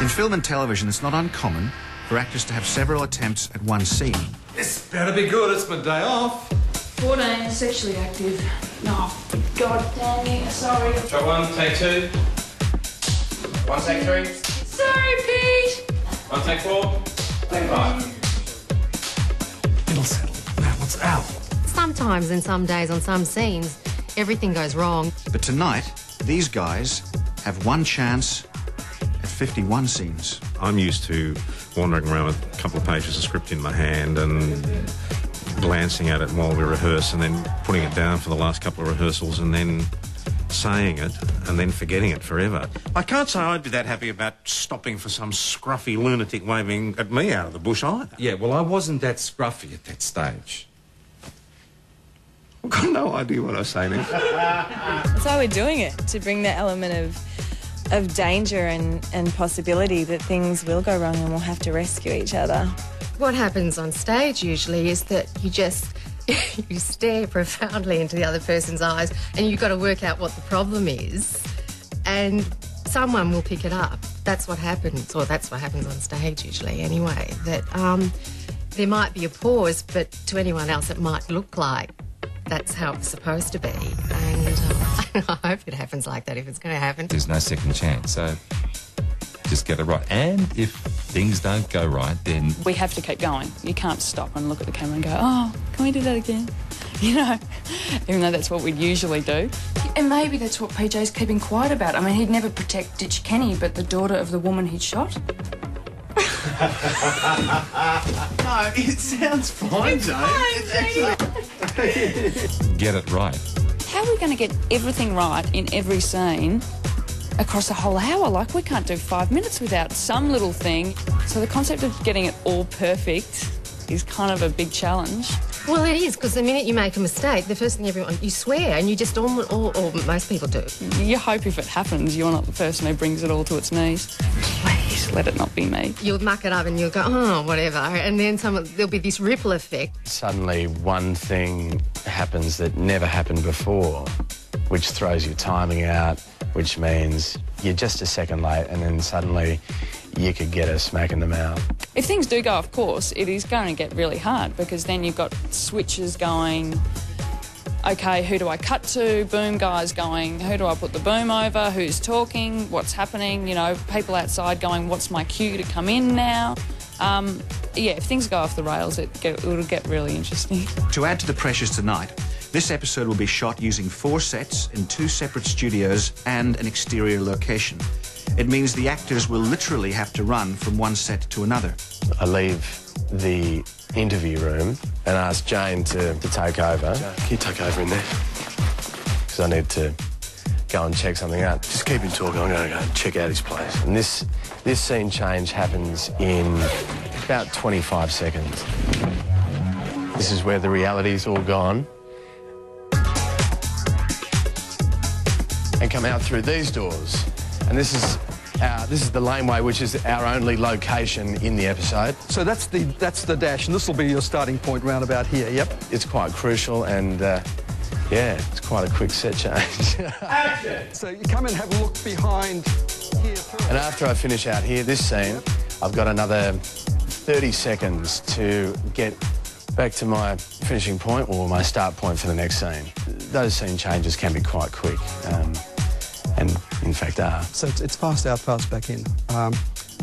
In film and television, it's not uncommon for actors to have several attempts at one scene. This better be good, it's my day off. 14, sexually active. No, God damn it, sorry. Try one, take two. One, take three. Sorry, Pete. One, take four. Take five. It'll settle. Now what's out? Sometimes in some days on some scenes, everything goes wrong. But tonight, these guys have one chance at 51 scenes. I'm used to wandering around with a couple of pages of script in my hand and glancing at it while we rehearse and then putting it down for the last couple of rehearsals and then saying it and then forgetting it forever. I can't say I'd be that happy about stopping for some scruffy lunatic waving at me out of the bush either. Yeah, well, I wasn't that scruffy at that stage. I've got no idea what I was saying. That's why we're doing it, to bring the element of danger and possibility that things will go wrong and we'll have to rescue each other. What happens on stage usually is that you just you stare profoundly into the other person's eyes and you've got to work out what the problem is and someone will pick it up. That's what happens, or that's what happens on stage usually anyway, that there might be a pause, but to anyone else it might look like that's how it's supposed to be. And I hope it happens like that if it's going to happen. There's no second chance, so just get it right. And if things don't go right, then We have to keep going. You can't stop and look at the camera and go, oh, can we do that again? You know, even though that's what we'd usually do. And maybe that's what PJ's keeping quiet about. I mean, he'd never protect Ditch Kenny, but the daughter of the woman he'd shot. No, it sounds fine, Jane. get it right. How are we going to get everything right in every scene across a whole hour? Like, we can't do 5 minutes without some little thing. So the concept of getting it all perfect is kind of a big challenge. Well, it is, because the minute you make a mistake, the first thing you swear, and you just, or most people do. You hope if it happens, you're not the person who brings it all to its knees. Please, let it not be me. You'll muck it up and you'll go, oh, whatever, and then there'll be this ripple effect. Suddenly one thing happens that never happened before, which throws your timing out, which means you're just a second late and then suddenly you could get a smack in the mouth. If things do go off course, it is going to get really hard, because then you've got switches going, OK, who do I cut to? Boom guys going, who do I put the boom over? Who's talking? What's happening? You know, people outside going, what's my cue to come in now? Yeah, if things go off the rails, it'll get really interesting. To add to the pressures tonight, this episode will be shot using 4 sets in 2 separate studios and an exterior location. It means the actors will literally have to run from one set to another. I leave the interview room and ask Jane to take over. Jane, can you take over in there? Because I need to go and check something out. Just keep him talking, I'm going to go and check out his place. And this scene change happens in about 25 seconds. This is where the reality's all gone. And come out through these doors. And this is the laneway, which is our only location in the episode. So that's the dash, and this will be your starting point round about here, yep? It's quite crucial, and yeah, it's quite a quick set change. Action! So you come and have a look behind here first. And after I finish out here, this scene, I've got another 30 seconds to get back to my finishing point or my start point for the next scene. Those scene changes can be quite quick. And in fact are. So it's fast out, fast back in.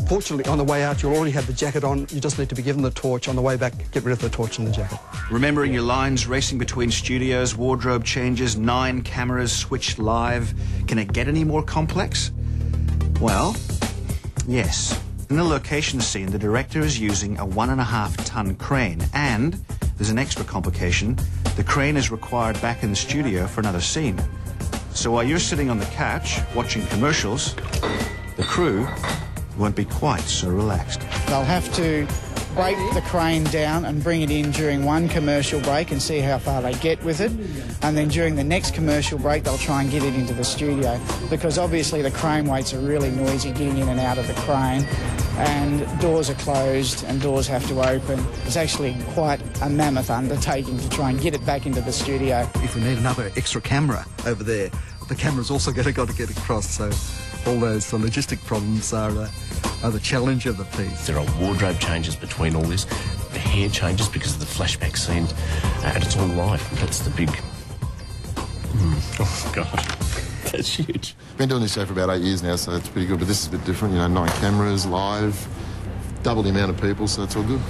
Fortunately, on the way out, you'll already have the jacket on. You just need to be given the torch. On the way back, get rid of the torch and the jacket. Remembering your lines, racing between studios, wardrobe changes, 9 cameras switched live. Can it get any more complex? Well, yes. In the location scene, the director is using a 1.5-ton crane, and there's an extra complication. The crane is required back in the studio for another scene. So while you're sitting on the couch watching commercials, the crew won't be quite so relaxed. They'll have to break the crane down and bring it in during one commercial break and see how far they get with it. And then during the next commercial break, they'll try and get it into the studio, because obviously the crane weights are really noisy getting in and out of the crane, and doors are closed and doors have to open. It's actually quite a mammoth undertaking to try and get it back into the studio. If we need another extra camera over there, the camera's also got to get across, so all those logistic problems are the challenge of the piece. There are wardrobe changes between all this. The hair changes because of the flashback scene, and it's all live. That's the big... Oh, God. That's huge. Been doing this show for about 8 years now, so it's pretty good. But this is a bit different, you know, 9 cameras, live, double the amount of people, so it's all good.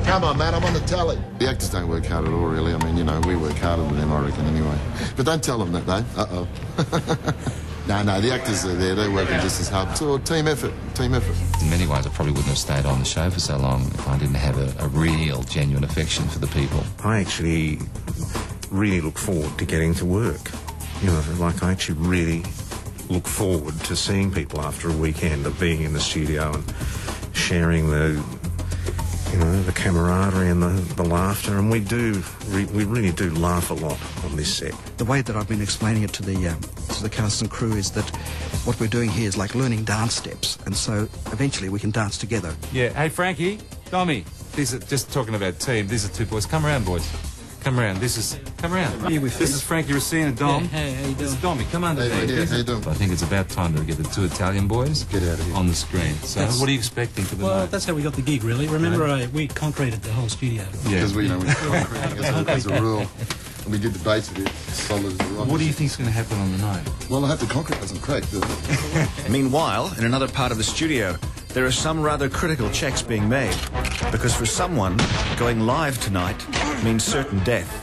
Come on, man, I'm on the tally. The actors don't work hard at all, really. I mean, you know, we work harder than them, I reckon, anyway. But don't tell them that, though. Uh-oh. No, the actors are there. They're working just as hard. It's all team effort, team effort. In many ways, I probably wouldn't have stayed on the show for so long if I didn't have a real, genuine affection for the people. I actually really look forward to getting to work. You know, like I actually really look forward to seeing people after a weekend of being in the studio and sharing the camaraderie and the laughter, and we really do laugh a lot on this set. The way that I've been explaining it to the cast and crew is that what we're doing here is like learning dance steps, and so eventually we can dance together. Yeah. Hey, Frankie, Dommy, these are just talking about team. These are 2 boys. Come around, boys. Come around. Come around. This is Frankie Racine and Dom. Yeah, hey, how you doing? This is Dommy. Come under there. Yeah, how you doing? I think it's about time to get the 2 Italian boys Get out of here. on the screen. So what are you expecting for the Well, night? that's how we got the gig, really. Remember, we concreted the whole studio. Yeah. Because we're concreting as a rule. And we did the base of it, solid as a rock. What do you think's going to happen on the night? Well, I hope the concrete doesn't crack, does it? Meanwhile, in another part of the studio, there are some rather critical checks being made. Because for someone, going live tonight means certain death.